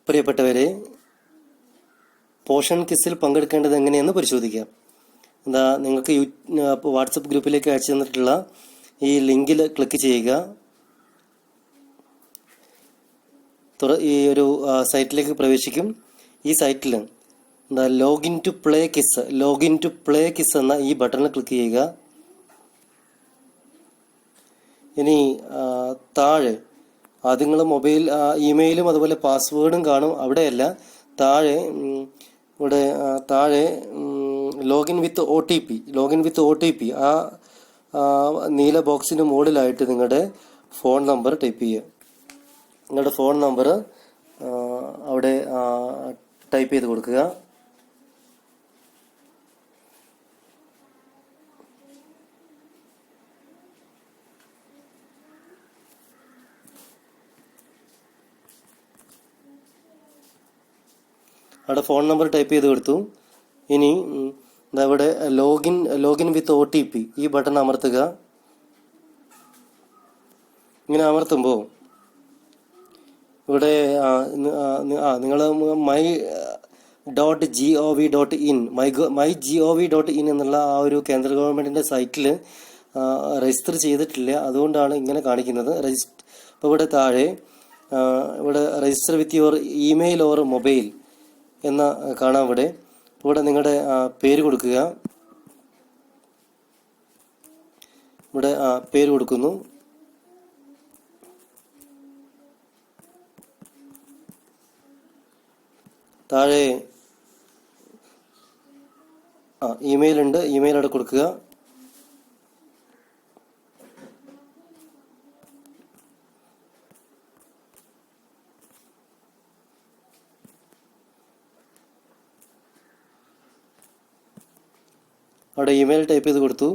പ്രിയപ്പെട്ടവരെ, പോഷൻ ക്വിസിൽ പങ്കെടുക്കേണ്ടത് എങ്ങനെയെന്ന് പരിശോധിക്കാം. നിങ്ങൾക്ക് വാട്സപ്പ് ഗ്രൂപ്പിലേക്ക് അയച്ചു തന്നിട്ടുള്ള ഈ ലിങ്കിൽ ക്ലിക്ക് ചെയ്യുക. ഈ ഒരു സൈറ്റിലേക്ക് പ്രവേശിക്കും. ഈ സൈറ്റിൽ ലോഗിൻ ടു പ്ലേ കിസ് എന്ന ഈ ബട്ടണിൽ ക്ലിക്ക് ചെയ്യുക. ഇനി താഴെ നിങ്ങൾ മൊബൈൽ ഇമെയിലും അതുപോലെ പാസ്വേഡും കാണും. അവിടെയല്ല, താഴെ ലോഗിൻ വിത്ത് ഒ ടി പി ആ നീല ബോക്സിന് മുകളിലായിട്ട് നിങ്ങളുടെ ഫോൺ നമ്പർ ടൈപ്പ് ചെയ്യുക. നിങ്ങളുടെ ഫോൺ നമ്പർ അവിടെ ടൈപ്പ് ചെയ്ത് കൊടുക്കുക. അവിടെ ഫോൺ നമ്പർ ടൈപ്പ് ചെയ്ത് കൊടുത്തു. ഇനി ഇവിടെ ലോഗിൻ വിത്ത് ഒ ടി പി ഈ ബട്ടൺ അമർത്തുക. ഇങ്ങനെ അമർത്തുമ്പോൾ ഇവിടെ നിങ്ങൾ my.gov.in എന്നുള്ള ആ ഒരു കേന്ദ്ര ഗവൺമെൻറ്റിൻ്റെ സൈറ്റിൽ രജിസ്റ്റർ ചെയ്തിട്ടില്ല. അതുകൊണ്ടാണ് ഇങ്ങനെ കാണിക്കുന്നത്. ഇപ്പോൾ ഇവിടെ താഴെ register with your email or mobile എന്ന കാണാം. ഇവിടെ നിങ്ങളുടെ പേര് കൊടുക്കുക. ഇവിടെ പേര് കൊടുക്കുന്നു. താഴെ ഇമെയിൽ ഉണ്ട്, ഇമെയിൽ അവിടെ കൊടുക്കുക. അവിടെ ഇമെയിൽ ടൈപ്പ് ചെയ്ത് കൊടുത്തു,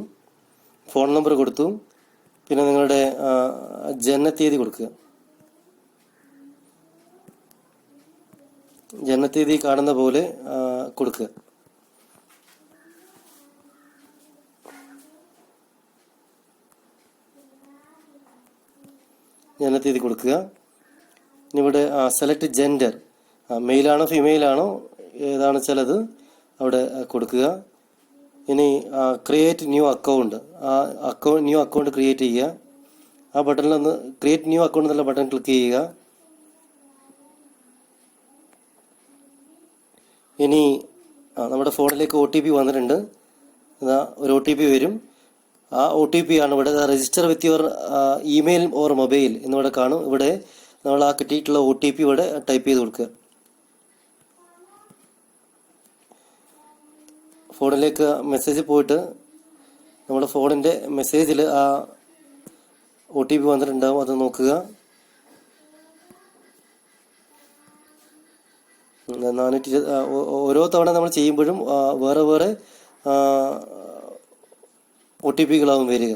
ഫോൺ നമ്പർ കൊടുത്തു, പിന്നെ നിങ്ങളുടെ ജനനത്തീയതി കൊടുക്കുക. ജനനത്തീയതി കാണുന്ന പോലെ കൊടുക്കുക. ജനനത്തീയതി കൊടുക്കുക. ഇനി ഇവിടെ സെലക്ട് ജെൻഡർ, മെയിലാണോ ഫീമെയിലാണോ ഏതാണ് ചിലത് അവിടെ കൊടുക്കുക. ഇനി create new account, new account create ചെയ്യുക. ആ ബട്ടണിലൊന്ന് ക്രിയേറ്റ് ന്യൂ അക്കൗണ്ട് എന്നുള്ള ബട്ടൺ ക്ലിക്ക് ചെയ്യുക. ഇനി നമ്മുടെ ഫോണിലേക്ക് ഒ ടി പി വന്നിട്ടുണ്ട്. ഒരു ഒ ടി പി വരും. ആ ഒ ടി പി ആണ് ഇവിടെ register with your email or mobile എന്നിവിടെ കാണും. ഇവിടെ നമ്മൾ ആ കിട്ടിയിട്ടുള്ള ഒ ടി പി ഇവിടെ ടൈപ്പ് ചെയ്ത് കൊടുക്കുക. ഫോണിലേക്ക് മെസ്സേജ് പോയിട്ട് നമ്മുടെ ഫോണിൻ്റെ മെസ്സേജിൽ ആ ഒ ടി പി വന്നിട്ടുണ്ടാവും. അത് നോക്കുക. 400 ഓരോ തവണ നമ്മൾ ചെയ്യുമ്പോഴും വേറെ ഒ ടി പികളാവും വരിക.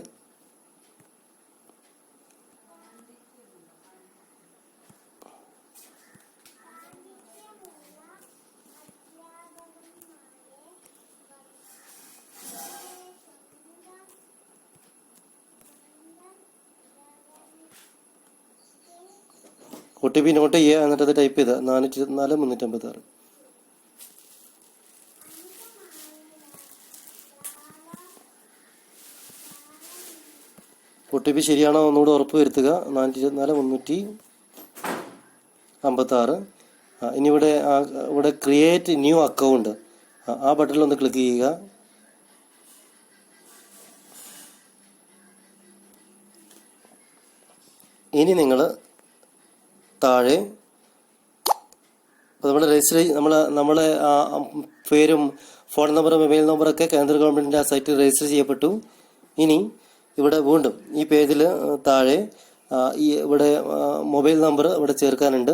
ഒ ടി പി നോട്ട് ചെയ്യുക, എന്നിട്ട് അത് ടൈപ്പ് ചെയ്ത 424 356. ഒ ടി പി ശരിയാണോ ഒന്നുകൂടെ ഉറപ്പ് വരുത്തുക. 424 356. ഇനി ഇവിടെ ക്രിയേറ്റ് ന്യൂ അക്കൗണ്ട് ആ ബട്ടണിൽ ഒന്ന് ക്ലിക്ക് ചെയ്യുക. ഇനി നിങ്ങൾ താഴെ നമ്മൾ രജിസ്റ്റർ നമ്മളെ പേരും ഫോൺ നമ്പറും മൊബൈൽ നമ്പറൊക്കെ കേന്ദ്ര ഗവൺമെൻറ്റിൻ്റെ ആ സൈറ്റിൽ രജിസ്റ്റർ ചെയ്യപ്പെട്ടു. ഇനി ഇവിടെ വീണ്ടും ഈ പേജിൽ താഴെ ഇവിടെ മൊബൈൽ നമ്പർ ഇവിടെ ചേർക്കാനുണ്ട്.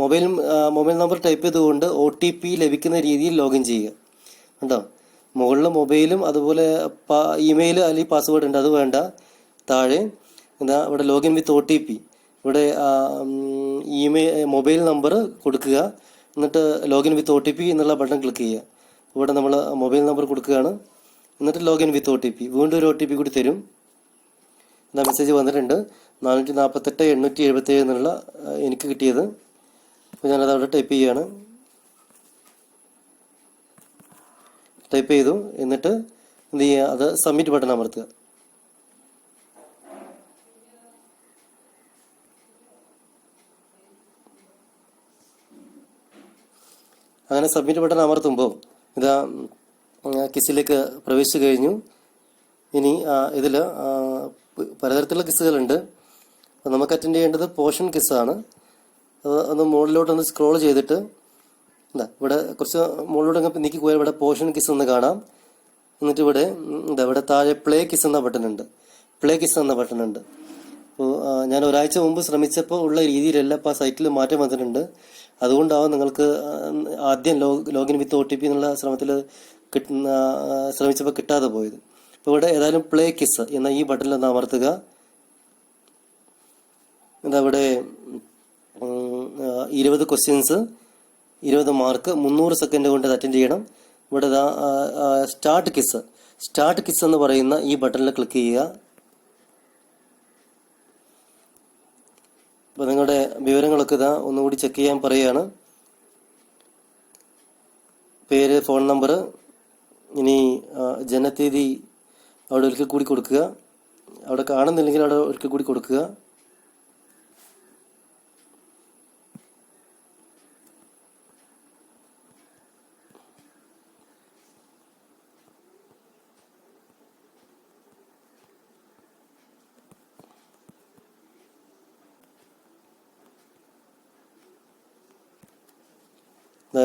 മൊബൈൽ നമ്പർ ടൈപ്പ് ചെയ്തുകൊണ്ട് ഒ ടി പി ലഭിക്കുന്ന രീതിയിൽ ലോഗിൻ ചെയ്യുക. കേട്ടോ, മുകളിൽ മൊബൈലും അതുപോലെ ഇമെയിൽ അല്ലെങ്കിൽ പാസ്വേഡ് ഉണ്ട്, അത് വേണ്ട. താഴെ ഇവിടെ ലോഗിൻ വിത്ത് ഒ ടി പി, ഇവിടെ മൊബൈൽ നമ്പർ കൊടുക്കുക. എന്നിട്ട് ലോഗിൻ വിത്ത് ഒ ടി പി എന്നുള്ള ബട്ടൺ ക്ലിക്ക് ചെയ്യുക. ഇവിടെ നമ്മൾ മൊബൈൽ നമ്പർ കൊടുക്കുകയാണ്. എന്നിട്ട് ലോഗിൻ വിത്ത് ഒ ടി പി, വീണ്ടും ഒരു ഒ ടി പി കൂടി തരും. മെസ്സേജ് വന്നിട്ടുണ്ട്. 448 877 എന്നുള്ള എനിക്ക് കിട്ടിയത്. അപ്പോൾ ഞാനത് അവിടെ ടൈപ്പ് ചെയ്യുകയാണ്. ടൈപ്പ് ചെയ്തു. എന്നിട്ട് എന്ത് ചെയ്യുക, അത് സബ്മിറ്റ് ബട്ടൺ അമർത്തുക. അങ്ങനെ സബ്മിറ്റ് ബട്ടൺ അമർത്തുമ്പോൾ ഇതാ കിസ്സിലേക്ക് പ്രവേശിച്ചു കഴിഞ്ഞു. ഇനി ഇതിൽ പലതരത്തിലുള്ള കിസ്സുകളുണ്ട്. അപ്പോൾ നമുക്ക് അറ്റൻഡ് ചെയ്യേണ്ടത് പോർഷൻ കിസ്സാണ്. അത് ഒന്ന് മുകളിലോട്ടൊന്ന് സ്ക്രോൾ ചെയ്തിട്ട് ഇവിടെ കുറച്ച് മുകളിലോട്ട് നീക്കി പോയാൽ ഇവിടെ പോർഷൻ കിസ് എന്ന് കാണാം. എന്നിട്ട് ഇവിടെ താഴെ പ്ലേ കിസ് എന്ന ബട്ടൺ ഉണ്ട്. പ്ലേ കിസ് എന്ന ബട്ടൺ ഉണ്ട്. അപ്പോൾ ഞാൻ ഒരാഴ്ച മുമ്പ് ശ്രമിച്ചപ്പോൾ ഉള്ള രീതിയിലല്ല ഇപ്പോൾ ആ സൈറ്റിൽ മാറ്റം വന്നിട്ടുണ്ട്. അതുകൊണ്ടാവും നിങ്ങൾക്ക് ആദ്യം ലോഗിൻ വിത്ത് OTP എന്നുള്ള ശ്രമിച്ചപ്പോൾ കിട്ടാതെ പോയത്. അപ്പോൾ ഇവിടെ ഏതായാലും പ്ലേ കിസ് എന്ന ഈ ബട്ടണിൽ ഒന്ന് അമർത്തുക. ഇതവിടെ 20 ക്വസ്റ്റ്യൻസ്, 20 മാർക്ക്, 300 സെക്കൻഡ് കൊണ്ട് അത് അറ്റൻഡ് ചെയ്യണം. ഇവിടെ സ്റ്റാർട്ട് കിസ് എന്ന് പറയുന്ന ഈ ബട്ടണിൽ ക്ലിക്ക് ചെയ്യുക. അപ്പോൾ നിങ്ങളുടെ വിവരങ്ങളൊക്കെ ഒന്നുകൂടി ചെക്ക് ചെയ്യാൻ പറയുകയാണ്. പേര്, ഫോൺ നമ്പർ, ഇനി ജനനത്തീയതി അവിടെ ഒരിക്കൽ കൂടി കൊടുക്കുക. അവിടെ കാണുന്നില്ലെങ്കിൽ അവിടെ ഒരിക്കൽ കൂടി കൊടുക്കുക.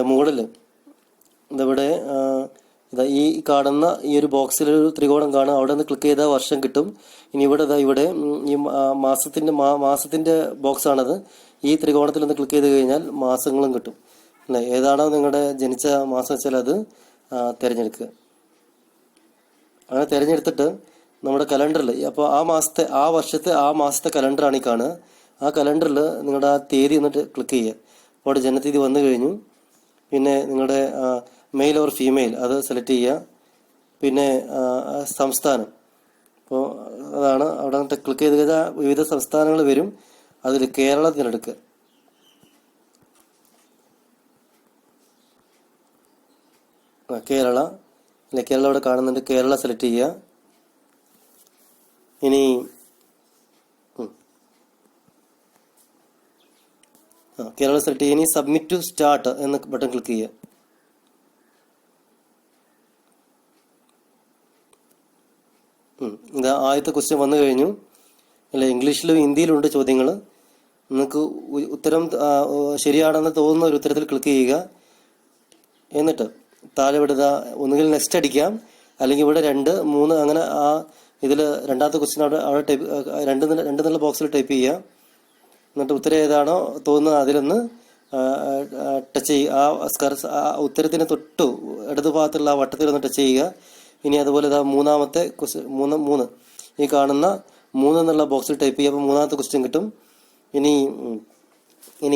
മുകളിൽ ഇതവിടെ ഈ കാണുന്ന ഈ ഒരു ബോക്സിലൊരു ത്രികോണം കാണും. അവിടെ നിന്ന് ക്ലിക്ക് ചെയ്താൽ വർഷം കിട്ടും. ഇനി ഇവിടെ ഈ മാസത്തിൻ്റെ ബോക്സാണത്. ഈ ത്രികോണത്തിൽ ഒന്ന് ക്ലിക്ക് ചെയ്ത് കഴിഞ്ഞാൽ മാസങ്ങളും കിട്ടും അല്ലേ. ഏതാണോ നിങ്ങളുടെ ജനിച്ച മാസം വെച്ചാൽ അത് തിരഞ്ഞെടുക്കുക. അങ്ങനെ തിരഞ്ഞെടുത്തിട്ട് നമ്മുടെ കലണ്ടറിൽ അപ്പോൾ ആ മാസത്തെ കലണ്ടറാണ് ഈ കാണുക. ആ കലണ്ടറിൽ നിങ്ങളുടെ ആ തീയതി എന്നിട്ട് ക്ലിക്ക് ചെയ്യുക. അപ്പോൾ അവിടെ ജനനത്തീയതി വന്നു കഴിഞ്ഞു. പിന്നെ നിങ്ങളുടെ മെയിൽ ഓർ ഫീമെയിൽ അത് സെലക്ട് ചെയ്യുക. പിന്നെ സംസ്ഥാനം, അപ്പോൾ അതാണ് അവിടെ ക്ലിക്ക് ചെയ്ത് കഴിഞ്ഞാൽ വിവിധ സംസ്ഥാനങ്ങൾ വരും. അതിൽ കേരളം തിരഞ്ഞെടുക്കുക. കേരളം അവിടെ കാണുന്നുണ്ട്. കേരള സെലക്ട് ചെയ്യുക. ഇനി കേരള സെലക്ട് ചെയ്യുക. ഇനി സബ്മിറ്റ് ടു സ്റ്റാർട്ട് എന്ന ബട്ടൺ ക്ലിക്ക് ചെയ്യുക. ഇത് ആദ്യത്തെ ക്വസ്റ്റ്യൻ വന്നു കഴിഞ്ഞു അല്ലേ. ഇംഗ്ലീഷിലും ഹിന്ദിയിലുണ്ട് ചോദ്യങ്ങൾ. നിങ്ങൾക്ക് ഉത്തരം ശരിയാണെന്ന് തോന്നുന്ന ഒരു ഉത്തരത്തിൽ ക്ലിക്ക് ചെയ്യുക. എന്നിട്ട് താഴെ വിടുക. ഒന്നുകിൽ നെക്സ്റ്റ് അടിക്കാം, അല്ലെങ്കിൽ ഇവിടെ 2, 3 അങ്ങനെ ഇതിൽ രണ്ടാമത്തെ ക്വസ്റ്റ്യൻ അവിടെ ടൈപ്പ് രണ്ട് എന്നുള്ള ബോക്സിൽ ടൈപ്പ് ചെയ്യുക. എന്നിട്ട് ഉത്തരം ഏതാണോ തോന്നുന്നത് അതിലൊന്ന് ടച്ച് ചെയ്യുക. ആ ഉത്തരത്തിന് തൊട്ടു ഇടതുഭാഗത്തുള്ള ആ വട്ടത്തിലൊന്ന് ടച്ച് ചെയ്യുക. ഇനി അതുപോലെ മൂന്നാമത്തെ ക്വസ്റ്റ്യൻ 3 ഈ കാണുന്ന 3 എന്നുള്ള ബോക്സിൽ ടൈപ്പ് ചെയ്യുക. അപ്പോൾ മൂന്നാമത്തെ ക്വസ്റ്റ്യൻ കിട്ടും. ഇനി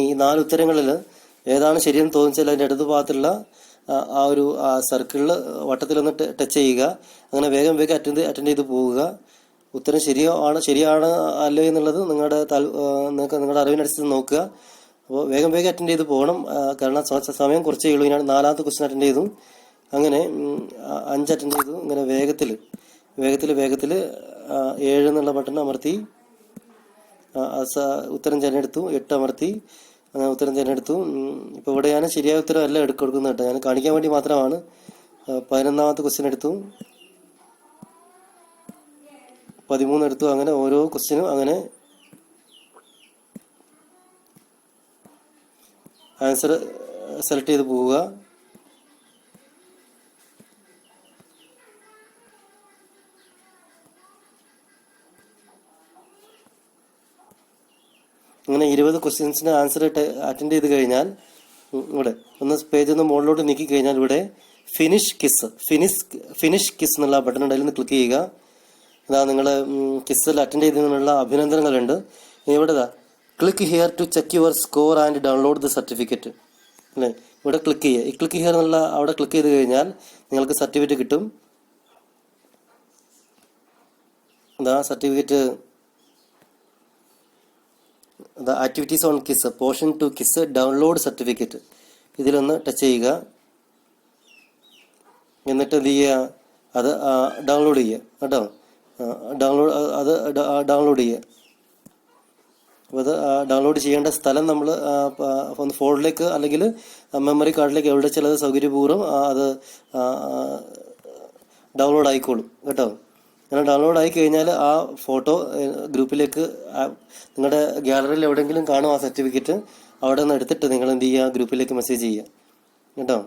ഈ 4 ഉത്തരങ്ങളിൽ ഏതാണ് ശരിയെന്ന് തോന്നിച്ചാൽ അതിൻ്റെ ഇടതുഭാഗത്തുള്ള ആ ഒരു സർക്കിളിൽ വട്ടത്തിലൊന്ന് ടച്ച് ചെയ്യുക. അങ്ങനെ വേഗം അറ്റൻഡ് ചെയ്ത് പോവുക. ഉത്തരം ശരിയാണ് അല്ലോ എന്നുള്ളത് നിങ്ങളുടെ അറിവിനനുസരിച്ച് നോക്കുക. അപ്പോൾ വേഗം അറ്റൻഡ് ചെയ്ത് പോകണം. കാരണം സമയം കുറച്ചേ ഉള്ളൂ. ഞാൻ 4ാമത്തെ ക്വസ്റ്റ്യൻ അറ്റൻഡ് ചെയ്തു. അങ്ങനെ 5 അറ്റൻഡ് ചെയ്തു. ഇങ്ങനെ വേഗത്തിൽ 7 എന്നുള്ള ബട്ടൺ അമർത്തി ഉത്തരം തിരഞ്ഞെടുത്തു. 8 അമർത്തി ഉത്തരം തിരഞ്ഞെടുത്തു. ഇപ്പോൾ ഇവിടെ ഞാൻ ശരിയായ ഉത്തരം അല്ല കൊടുക്കുന്നത് കേട്ടോ. ഞാൻ കാണിക്കാൻ വേണ്ടി മാത്രമാണ്. 11ാമത്തെ ക്വസ്റ്റ്യൻ എടുത്തു. 13 എടുത്തു. അങ്ങനെ ഓരോ ക്വസ്റ്റ്യനും അങ്ങനെ ആൻസർ സെലക്ട് ചെയ്ത് പോവുക. അങ്ങനെ 20 ക്വസ്റ്റ്യൻസിന് ആൻസർ അറ്റൻഡ് ചെയ്ത് കഴിഞ്ഞാൽ ഇവിടെ പേജ് ഒന്ന് മുകളിലോട്ട് നീക്കി കഴിഞ്ഞാൽ ഇവിടെ ഫിനിഷ് കിസ് എന്നുള്ള ബട്ടൺ ഉണ്ട്. അതിൽ നിന്ന് ക്ലിക്ക് ചെയ്യുക. നിങ്ങൾ കിസ്സിൽ അറ്റൻഡ് ചെയ്തതിനുള്ള അഭിനന്ദനങ്ങളുണ്ട്. ഇവിടെ click here to check your score and download the certificate അല്ലേ. ഇവിടെ ക്ലിക്ക് ചെയ്യുക. ഈ ക്ലിക്ക് ഹിയർ എന്നുള്ള അവിടെ ക്ലിക്ക് ചെയ്ത് കഴിഞ്ഞാൽ നിങ്ങൾക്ക് സർട്ടിഫിക്കറ്റ് കിട്ടും. Certificate the activities on kiss portion to kiss download certificate ഇതിലൊന്ന് ടച്ച് ചെയ്യുക. എന്നിട്ട് എന്ത് ചെയ്യുക, അത് ഡൗൺലോഡ് ചെയ്യുക കേട്ടോ. ഡൗൺലോഡ് ചെയ്യുക. അപ്പോൾ അത് ഡൗൺലോഡ് ചെയ്യേണ്ട സ്ഥലം നമ്മൾ ഒന്ന് ഫോണിലേക്ക് അല്ലെങ്കിൽ മെമ്മറി കാർഡിലേക്ക് എവിടെ ചിലത് സൗകര്യപൂർവ്വം അത് ഡൗൺലോഡ് ആയിക്കോളും കേട്ടോ. അങ്ങനെ ഡൗൺലോഡ് ആയി കഴിഞ്ഞാൽ ആ ഫോട്ടോ ഗ്രൂപ്പിലേക്ക് നിങ്ങളുടെ ഗ്യാലറിയിൽ എവിടെയെങ്കിലും കാണും ആ സർട്ടിഫിക്കറ്റ്, അവിടെ നിന്ന് എടുത്തിട്ട് നിങ്ങൾ എന്ത് ചെയ്യുക, ഗ്രൂപ്പിലേക്ക് മെസ്സേജ് ചെയ്യുക കേട്ടോ.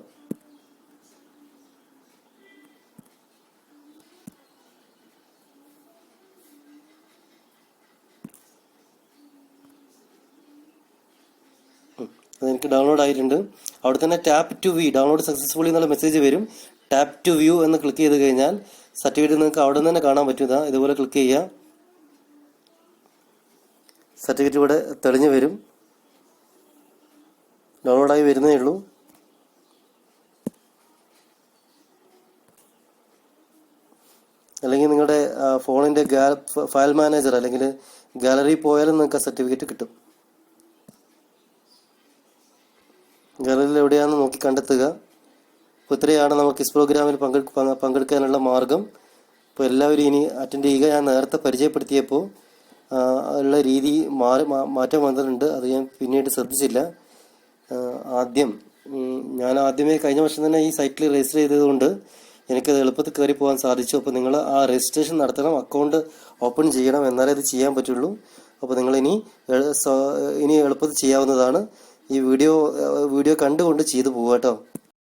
അതെനിക്ക് ഡൗൺലോഡ് ആയിട്ടുണ്ട്. അവിടെ തന്നെ tap to view download successfully എന്നുള്ള മെസ്സേജ് വരും. ടാപ്പ് ടു വ്യൂ എന്ന് ക്ലിക്ക് ചെയ്ത് കഴിഞ്ഞാൽ സർട്ടിഫിക്കറ്റ് നിങ്ങൾക്ക് അവിടെ നിന്ന് തന്നെ കാണാൻ പറ്റും. ഇതുപോലെ ക്ലിക്ക് ചെയ്യുക, സർട്ടിഫിക്കറ്റ് ഇവിടെ തെളിഞ്ഞു വരും. ഡൗൺലോഡായി വരുന്നേ ഉള്ളൂ. അല്ലെങ്കിൽ നിങ്ങളുടെ ഫോണിൻ്റെ ഫയൽ മാനേജർ അല്ലെങ്കിൽ ഗാലറി പോയാലും നിങ്ങൾക്ക് ആ സർട്ടിഫിക്കറ്റ് കിട്ടും. ഗാലറിയിൽ എവിടെയാണെന്ന് നോക്കി കണ്ടെത്തുക. അപ്പോൾ ഇത്രയാണ് നമുക്ക് ക്വിസ് പ്രോഗ്രാമിൽ പങ്കെടുക്കാനുള്ള മാർഗം. അപ്പോൾ എല്ലാവരും ഇനി അറ്റൻഡ് ചെയ്യുക. ഞാൻ നേരത്തെ പരിചയപ്പെടുത്തിയപ്പോൾ ഉള്ള രീതി മാറ്റം വന്നിട്ടുണ്ട്. അത് ഞാൻ പിന്നീട് ശ്രദ്ധിച്ചില്ല. ഞാൻ ആദ്യമേ കഴിഞ്ഞ വർഷം തന്നെ ഈ സൈറ്റിൽ രജിസ്റ്റർ ചെയ്തതുകൊണ്ട് എനിക്കത് എളുപ്പത്തിൽ കയറി പോകാൻ സാധിച്ചു. അപ്പോൾ നിങ്ങൾ ആ രജിസ്ട്രേഷൻ നടത്തണം, അക്കൗണ്ട് ഓപ്പൺ ചെയ്യണം, എന്നാലേ ഇത് ചെയ്യാൻ പറ്റുള്ളൂ. അപ്പോൾ നിങ്ങൾ ഇനി എളുപ്പത്തിൽ ചെയ്യാവുന്നതാണ്. ഈ വീഡിയോ കണ്ടുകൊണ്ട് ചെയ്തു പോവുക കേട്ടോ.